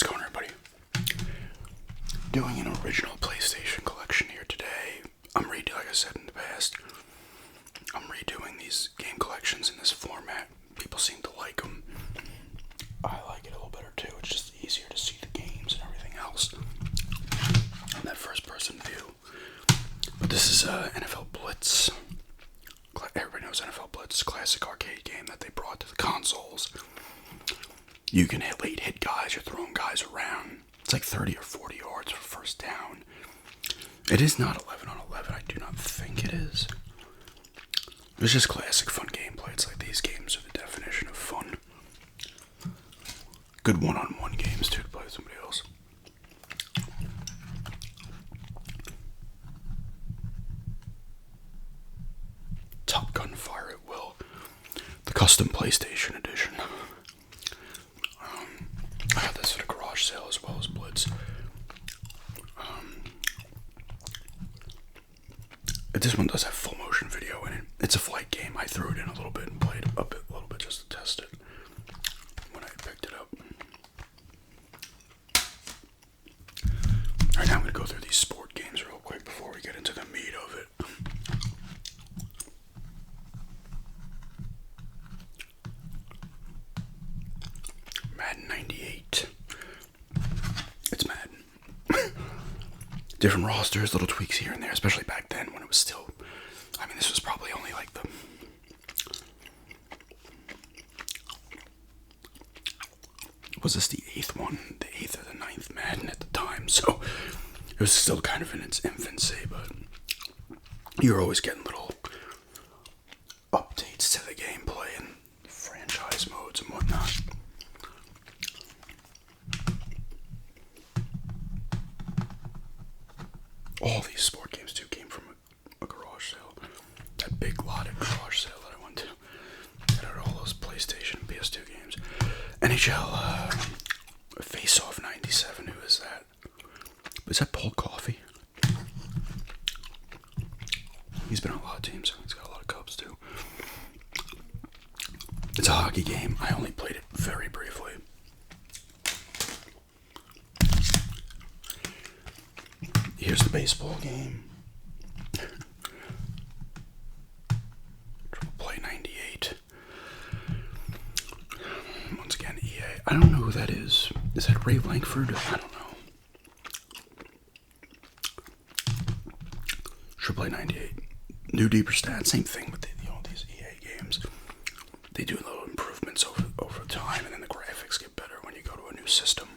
How's it going, everybody? Doing an original PlayStation collection here today. Like I said in the past, I'm redoing these game collections in this format. People seem to like them. I like it a little better too. It's just easier to see the games and everything else. And that first person view. But this is NFL Blitz. Everybody knows NFL Blitz, classic arcade game that they brought to the consoles. You can hit guys, you're throwing guys around. It's like 30 or 40 yards for first down. It is not 11 on 11, I do not think it is. It's just classic fun gameplay. It's like these games are the definition of fun. Good one-on-one games too to play with somebody else. Top Gun Fire at Will. The custom PlayStation edition. I got this at a garage sale as well as Blitz. This one does have full motion video in it. It's a flight game. I threw it in a little bit and played a little bit just to test it when I picked it up. Alright, now I'm going to go through these sport games real quick before we get into the meat of it. Madden 98. It's Madden. Different rosters, little tweaks here and there, especially back then when it was still, I mean, this was probably only like was this the 8th one? The 8th or the 9th Madden at the time, so it was still kind of in its infancy, but you were always getting little updates to the gameplay and franchise modes and whatnot. All these sport games too came from a garage sale. That big lot at garage sale that I went to. That had all those PlayStation and PS2 games. NHL Face Off 97, who is that? Is that Paul Coffey? He's been on a lot of teams. He's got a lot of Cubs too. It's a hockey game. I only played it very briefly. Here's the baseball game. Triple Play 98. Once again, EA. I don't know who that is. Is that Ray Lankford? I don't know. Triple Play 98. New deeper stats. Same thing with these EA games. They do little improvements over time, and then the graphics get better when you go to a new system.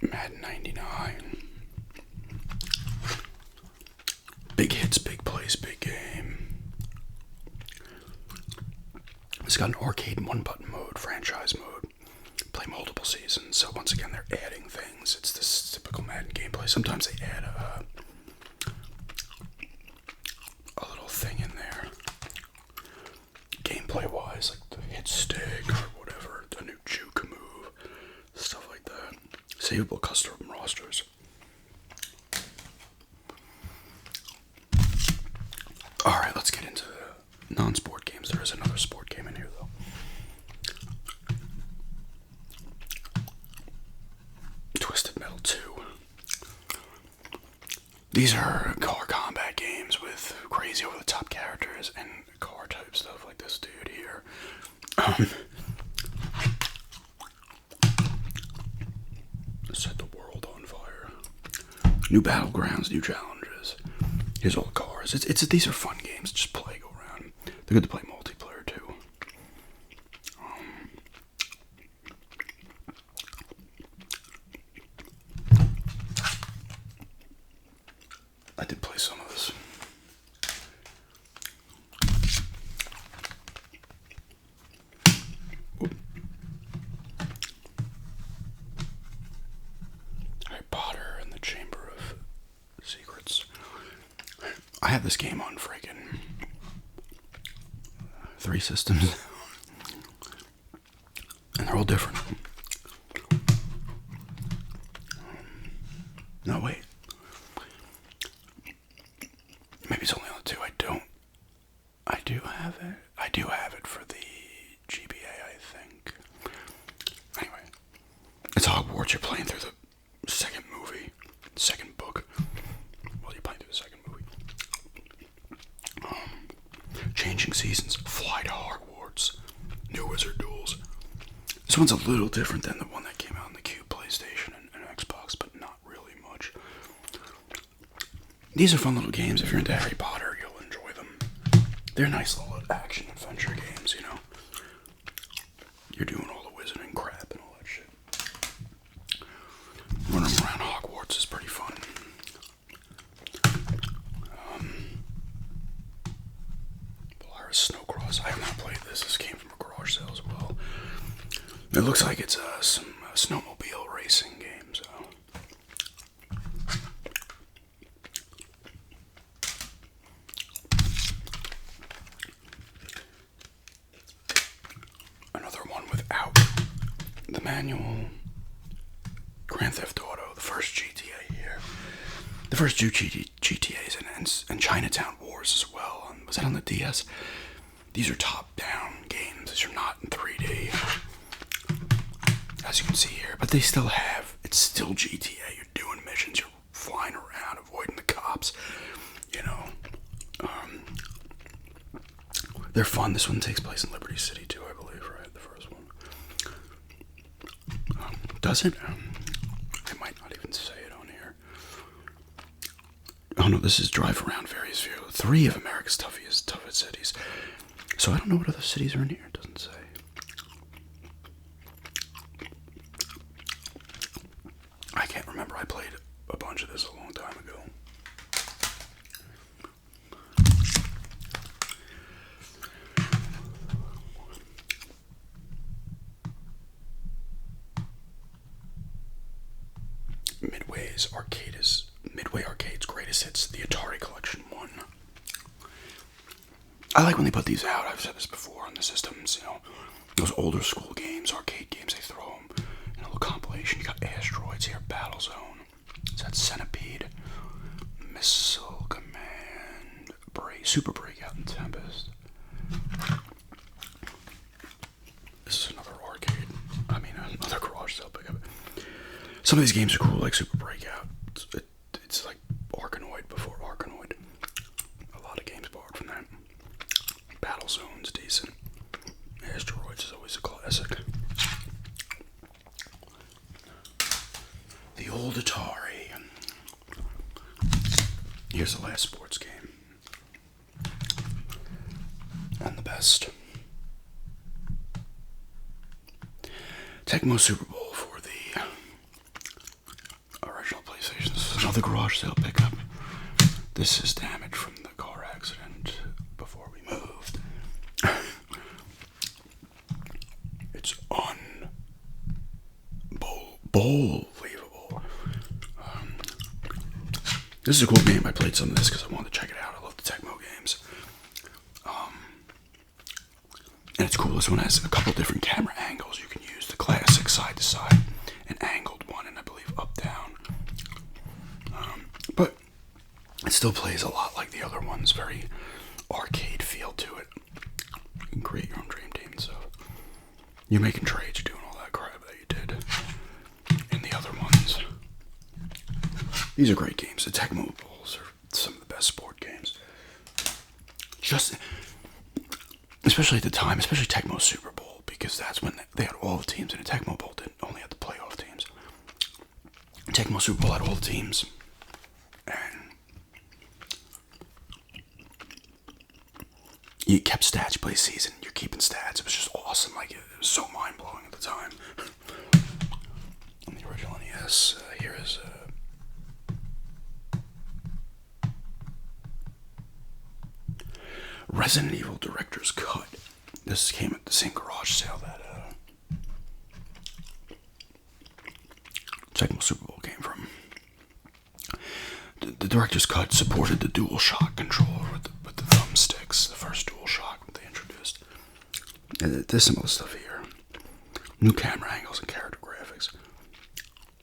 Madden 99. Big hits, big plays, big game. It's got an arcade one-button mode, franchise mode. Play multiple seasons, so once again, they're adding things. It's this typical Madden gameplay. Sometimes they add a little thing in there. Gameplay-wise, like the hit stick or whatever, the new juke move, stuff like that. Savable custom rosters. Alright, let's get into the non-sport games. There is another sport game in here, though. Twisted Metal 2. These are car combat games with crazy over-the-top characters and car-type stuff like this dude here. Set the world on fire. New battlegrounds, new challenges. Here's all the cars. These are fun games. Just play, go around. They're good to play multiplayer too. I did play some of this. I have this game on friggin' 3 systems, and they're all different. No, wait. Maybe it's only on the 2. I don't second book. Well, you're playing through the second movie. Changing Seasons, Fly to Hogwarts, New Wizard Duels. This one's a little different than the one that came out on the Cube, PlayStation, and Xbox, but not really much. These are fun little games. If you're into Harry Potter, you'll enjoy them. They're nice little action adventure games, you know. You're doing all the wizarding crap and all that shit. Running around Hogwarts is pretty fun. Polaris Snowcross. I have not played this. This came from a garage sale as well. It looks like it's some snowmobile racing game, so. Another one without the manual. Grand Theft Auto, the first GTA here. The first two GTAs and Chinatown Wars as well. Was that on the DS? These are top-down games. These are not in 3D. As you can see here. But they still have, it's still GTA. You're doing missions. You're flying around, avoiding the cops. You know. They're fun. This one takes place in Liberty City too, I believe, right? The first one. Does it? They might not even say it on here. Oh no, this is drive around various vehicles. 3 of America's toughest cities. So I don't know what other cities are in here. It doesn't say. I can't remember. I played a bunch of this a long time ago. Midway Arcade's greatest hits, the Atari Collection 1. I like when they put these out. I've said this before on the systems, you know, those older school games, arcade games, they throw them in a little compilation. You got Asteroids here, Battlezone. Is that Centipede? Missile Command, Super Breakout, and Tempest. This is another arcade. I mean, another garage sale pickup. Some of these games are cool, like Super Breakout. It's like Arkanoid before Arkanoid. A lot of games borrowed from that. Battlezone's decent. Asteroids is always a classic. The old Atari. Here's the last sports game. And the best. Tecmo Super Bowl for the original PlayStation. This is another garage sale pickup. This is damage from the car accident before we moved. It's unbelievable. This is a cool game. I played some of this because I wanted to check it out. I love the Tecmo games. And it's cool. This one has a couple different camera angles you can use. The classic side to side, an angled one, and I believe up down. But it still plays a lot like the other ones. Very arcade feel to it. You can create your own dream team and stuff. You're making trades. You're doing all that crap that you did in the other ones. These are great games. The Tecmo Bowls are some of the best sport games. Especially at the time, especially Tecmo Super Bowl, because that's when they had all the teams, and the Tecmo Bowl didn't only have the playoff teams. Tecmo Super Bowl had all the teams, and you kept stats. You play season, you're keeping stats. It was just awesome. Like, it was so mind blowing at the time. On the original NES, here is Resident Evil Director's Cut. This came at the same garage sale that Tecmo Super Bowl came from. The Director's Cut supported the DualShock controller with the thumbsticks, the first DualShock that they introduced. And there's some other stuff here. New camera angles and character graphics.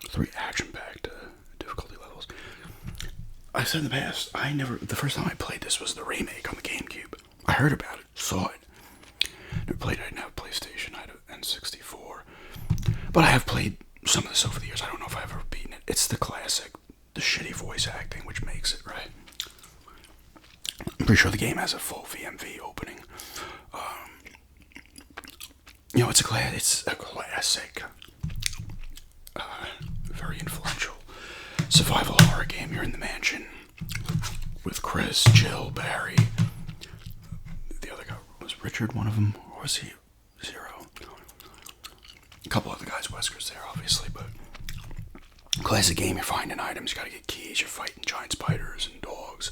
3 action-packed difficulty levels. I've said in the past, the first time I played this was the remake on the GameCube. I heard about it, saw it. Never played it. I didn't have a PlayStation. I had an N64. But I have played some of this over the years. I don't know if I've ever beaten it. It's the classic the shitty voice acting, which makes it, right? I'm pretty sure the game has a full VMV opening. It's a classic, very influential survival horror game. You're in the mansion with Chris, Jill, Barry. The other guy was Richard, one of them, or was he Zero? A couple other guys, Wesker's there, obviously, but classic game. You're finding items, you gotta get keys, you're fighting giant spiders and dogs,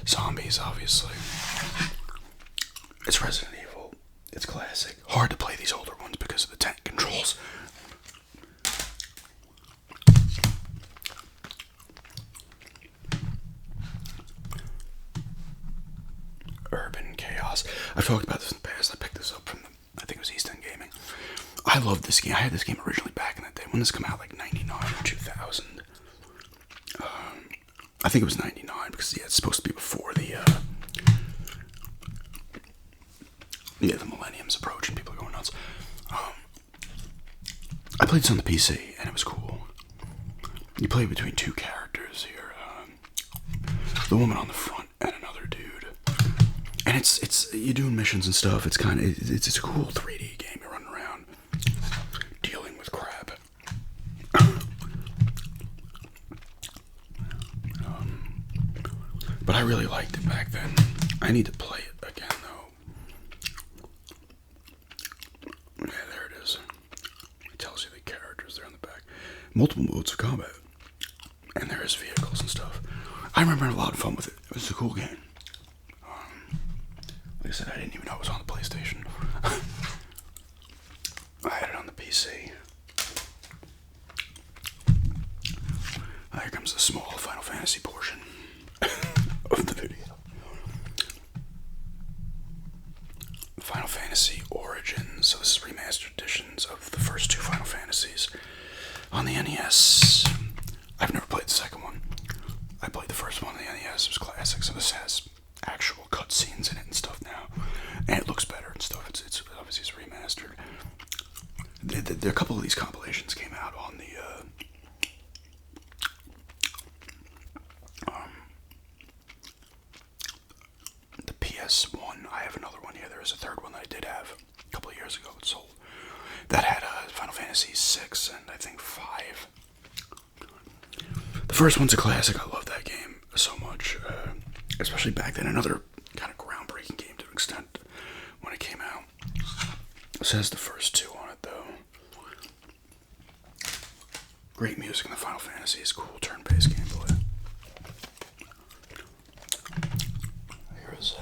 zombies, obviously. It's Resident Evil. It's classic. Hard to play these older ones because of the tank controls. Urban Chaos. I've talked about this in the past. I picked this up from I think it was East End Gaming. I love this game. I had this game originally back in the day. When this came out, like 99 or 2000. I think it was 99 because, yeah, it's supposed to be before the millennium's approach and people are going nuts. I played this on the PC and it was cool. You play between two characters here. The woman on the front and another dude. And it's you're doing missions and stuff. It's kind of it's a cool 3D game. You're running around dealing with crap. But I really liked it back then. I need to play it again though. Yeah, there it is. It tells you the characters there on the back. Multiple modes of combat. And there is vehicles and stuff. I remember having a lot of fun with it. It was a cool game. Like I said, I didn't even know it was on the PlayStation. I had it on the PC. Here comes the small Final Fantasy portion of the video. Final Fantasy Origins. So this is remastered editions of the first two Final Fantasies on the NES. I've never played the second one. I played the first one on the NES. It was classic. So this has actual cutscenes in it and stuff now, and it looks better and stuff. It's obviously it's remastered. A couple of these compilations came out on the PS1. I have another one here. There is a third one that I did have a couple of years ago. It sold. That had Final Fantasy 6 and I think 5. The first one's a classic. I love that game so much, especially back then. Another kind of groundbreaking game to an extent when it came out. It says the first two on it though. Great music in the Final Fantasy is cool turn-based gameplay. Here's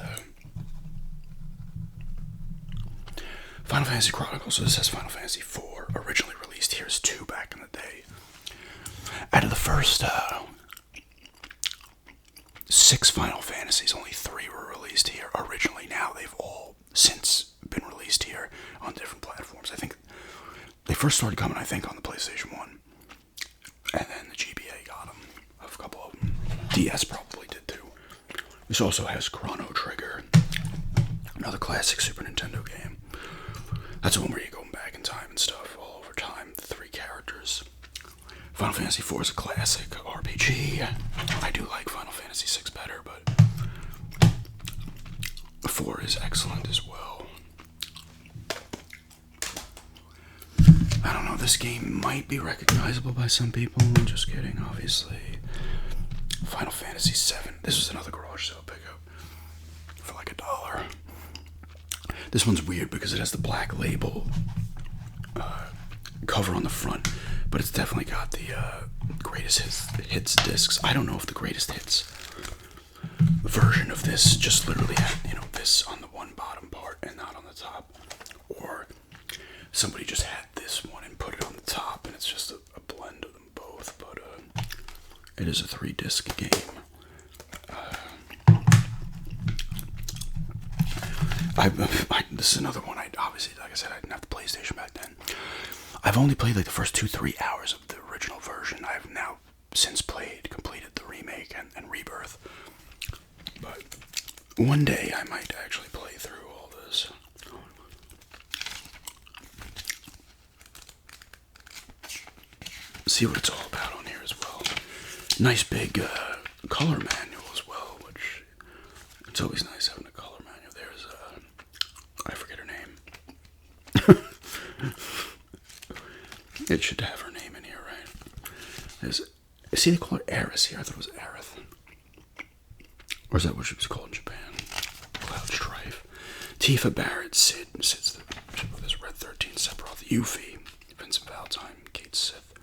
Final Fantasy Chronicles. So this says Final Fantasy 4, originally released. Here's 2 back in the day. Out of the first 6 Final Fantasies, only 3 were released here originally. Now they've all since been released here on different platforms. I think they first started coming, I think, on the PlayStation 1. And then the GBA got them. A couple of them. DS probably did too. This also has Chrono Trigger. Another classic Super Nintendo game. That's the one where you're going back in time and stuff, all over time. The 3 characters. Final Fantasy 4 is a classic RPG. I do like Final Fantasy 6 better, but 4 is excellent as well. I don't know, this game might be recognizable by some people. I'm just kidding, obviously. Final Fantasy 7. This was another garage sale pickup for like $1. This one's weird because it has the black label cover on the front, but it's definitely got the greatest hits discs. I don't know if the greatest hits version of this just literally had, this on the one bottom part and not on the top, or somebody just had this one and put it on the top and it's just a blend of them both. But it is a 3-disc game. This is another one. Obviously, like I said, I didn't have the PlayStation back then. I've only played like the first 2-3 hours of the original version. I've now since completed the remake and Rebirth. But one day I might actually play through all this. See what it's all about on here as well. Nice big color manual as well, which it's always nice having a color manual. There's I forget her name. It should have her name in here, right? There's, see, they call her Eris here. I thought it was Aerith. Or is that what she was called in Japan? Cloud Strife. Tifa, Barrett, Sid, Sid's the ship of this Red 13, Sephiroth, Yuffie, Vincent Valentine, Kate Sith.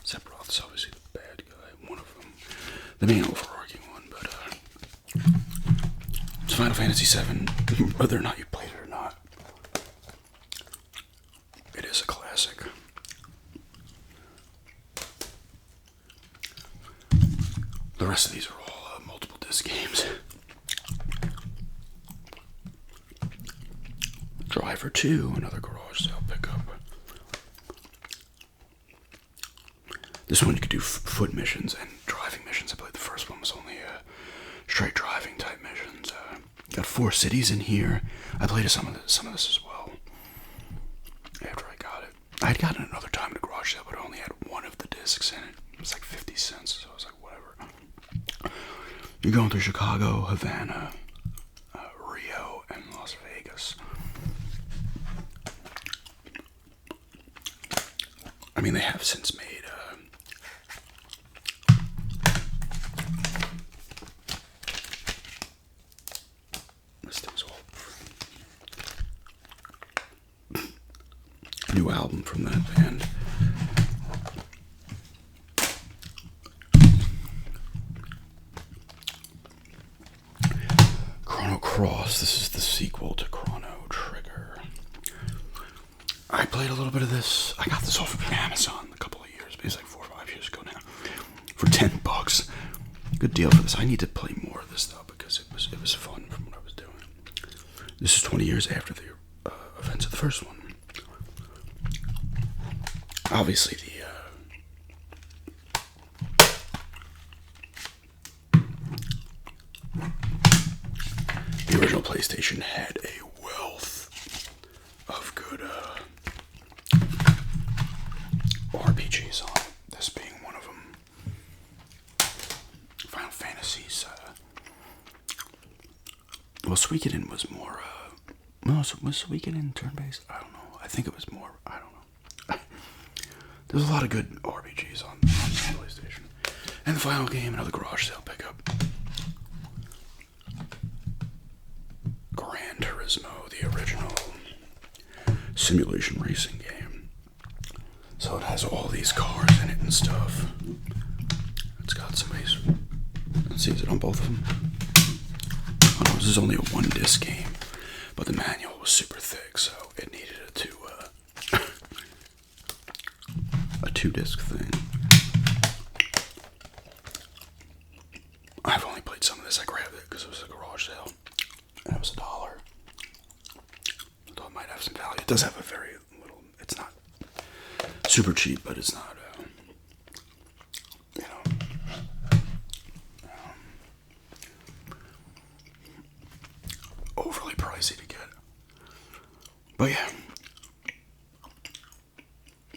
Sephiroth's obviously the bad guy, one of them. The main overarching one, but it's Final Fantasy VII, whether or not you played it or not. It is a classic. The rest of these are all multiple disc games. Driver 2, another garage sale pickup. This one you could do foot missions and driving missions. I believe the first one was only straight driving type missions. Got 4 cities in here. I played some of this as well. After I got it, I had gotten it another time in a garage sale, but I only had one of the discs in it. It was like 50 cents, so I was like, whatever. You're going through Chicago, Havana, Rio, and Las Vegas. I mean, they have since made this thing's all new album from that band. Chrono Cross. This is the sequel to Chrono Trigger. I played a little bit of this. I got this off of Amazon a couple of years, but it's like 4 or 5 years ago now, for $10. Good deal for this. I need to play more of this though because it was fun from what I was doing. This is 20 years after the events of the first one. Obviously, the original PlayStation had a wealth of good RPGs on it, this being one of them. Final Fantasies. Well, Suikoden was more, was Suikoden turn-based? I don't know. I think it was more, I don't know. There's a lot of good RPGs on the PlayStation. And the final game, another garage sale pickup. Gran Turismo, the original simulation racing game. So it has all these cars in it and stuff. It's got somebody's... Let's see, is it on both of them? Oh no, this is only a 1-disc game. But the manual was super thick, so it needed a 2-disc thing. I've only played some of this. I grabbed it because it was a garage sale. And it was $1. I thought it might have some value. It does have a very little... It's not super cheap, but it's not, overly pricey to get. But yeah.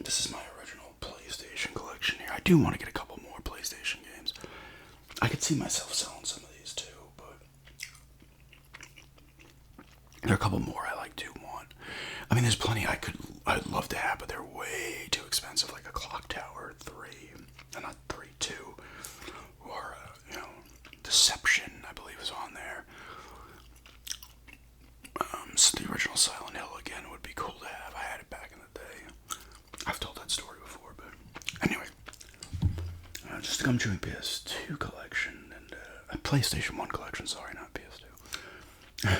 This is my original PlayStation collection here. I do want to get a couple more PlayStation games. I could see myself selling some of these too, but there are a couple more I do want. I mean, there's plenty I'd love to have, but they're way too expensive, like a Clock Tower 3, and not 3, 2, or, Deception, I believe, is on there. So the original Silent Hill, again, would be cool to have. I had it back in the day. I've told that story before, but anyway. Just a Gum Chewing PS2 collection, and a PlayStation 1 collection, sorry, not PS2.